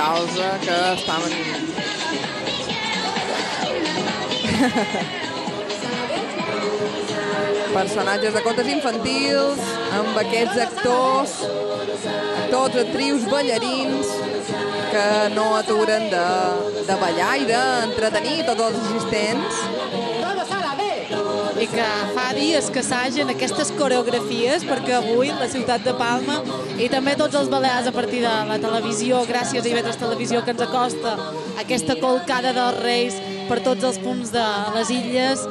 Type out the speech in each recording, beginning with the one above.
jalsa que estaven... Personatges de contes infantils, amb aquests actors, actrius, ballarins, que no aturen de ballar i d'entretenir tots els assistents. I que fa dies que s'hagen aquestes coreografies, perquè avui la ciutat de Palma i també tots els balears a partir de la televisió, gràcies a IB3 Televisió, que ens acosta aquesta colcada dels Reis per tots els punts de les illes,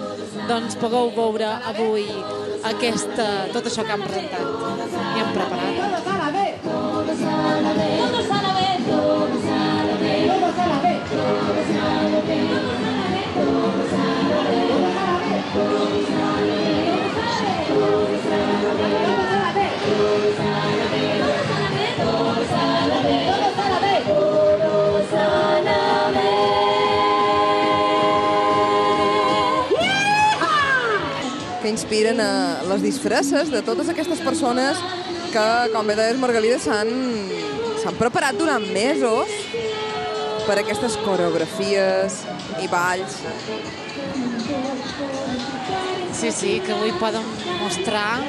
doncs pugueu veure avui tot això que han presentat i han preparat. Que inspiren a les disfresses de totes aquestes persones que, com bé deies, Margalida, s'han preparat durant mesos per aquestes coreografies i balls. Sí, que avui poden mostrar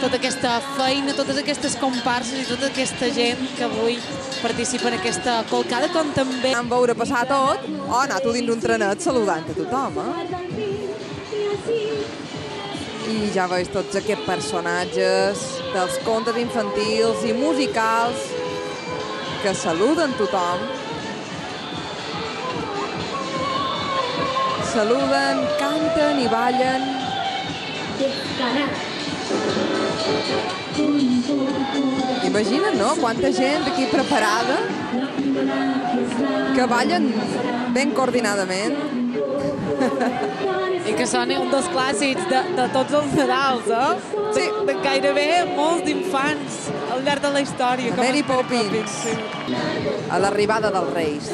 tota aquesta feina, totes aquestes comparses i tota aquesta gent que avui participa en aquesta colcada, com també... Vam veure passar tot, o anar tu dins un trenet saludant a tothom, I ja veus tots aquests personatges dels contes infantils i musicals que saluden tothom. Saluden, canten i ballen. Imagina't, no?, quanta gent aquí preparada que ballen ben coordinadament. I que sona un dels clàssics de tots els Nadals, Sí. De gairebé molts d'infants al llarg de la història. Mary Poppins, a l'arribada dels Reis.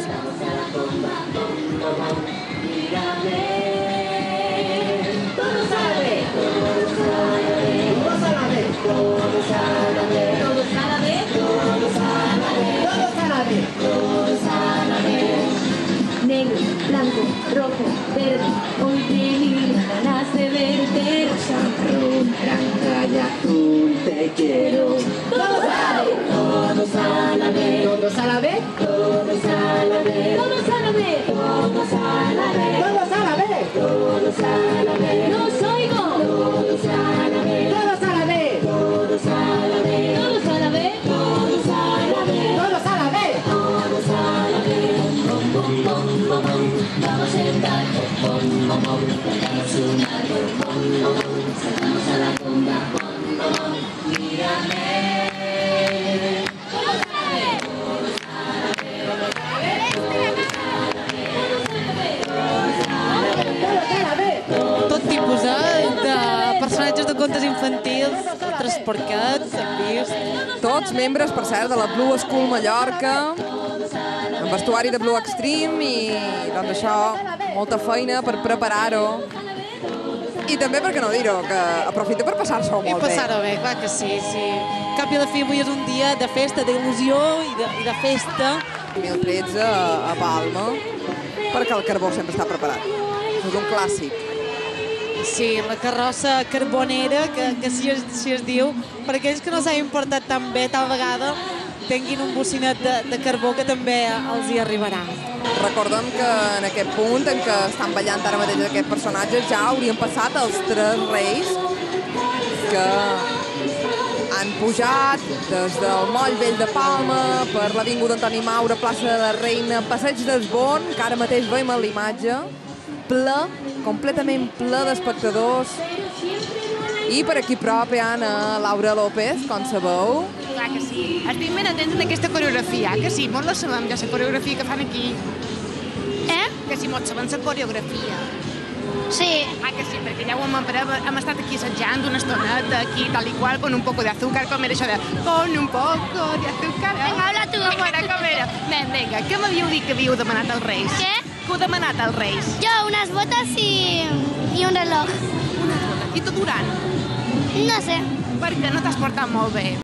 Negro, blanco, rojo, verde, hoy tengo ganas de verte. Rosa, marrón, blanca y azul, te quiero. Todos a la vez, todos a la vez, todos a la vez, todos a la vez, todos a la vez, todos a la vez, todos a la vez, todos a la vez. Los oigo. Todos a la vez, todos a la vez, todos a la vez, todos a la vez, todos a la vez, todos a la vez, todos a la vez. Vamos a sentar, plantamos un árbol, saltamos a la tumba, mírame. Tot tipus, de personatges de contes infantils, altres porquets, hem vist. Tots membres, per cert, de la Blue School Mallorca, amb vestuari de Blue Extreme i, doncs això, molta feina per preparar-ho. I també, per què no dir-ho, que aprofita per passar-s'ho molt bé. I passar-ho bé, clar que sí. Cap i a la fi, avui és un dia de festa, d'il·lusió i de festa. 2013 a Palma, perquè el carbó sempre està preparat. És un clàssic. Sí, la carrossa carbonera, que sí es diu, per aquells que no s'hagin portat tan bé tal vegada, tinguin un bocinet de carbó que també els hi arribarà. Recordem que en aquest punt en què estan ballant ara mateix aquests personatges ja haurien passat els 3 reis que han pujat des del Moll Vell de Palma per l'Avinguda Antoni Maura, plaça de la Reina, Passeig d'Esbon, que ara mateix veiem a l'imatge, ple, completament ple d'espectadors. I per aquí prop hi ha Laura López, com sabeu. Clar que sí. Estic ben atents en aquesta coreografia, que sí, molt la sabem, ja la coreografia que fan aquí. Que sí, molt sabem la coreografia. Sí. Que sí, perquè ja ho hem estat aquí assajant una estoneta, aquí, tal i qual, con un poco de azúcar, com era això de con un poco de azúcar. Venga, habla tu. Com era? Vinga, què m'havíeu dit que havíeu demanat als Reis? Què? Què heu demanat als Reis? Yo unas botas y un reloj. I tu durant? No sé. Perquè no t'has portat molt bé.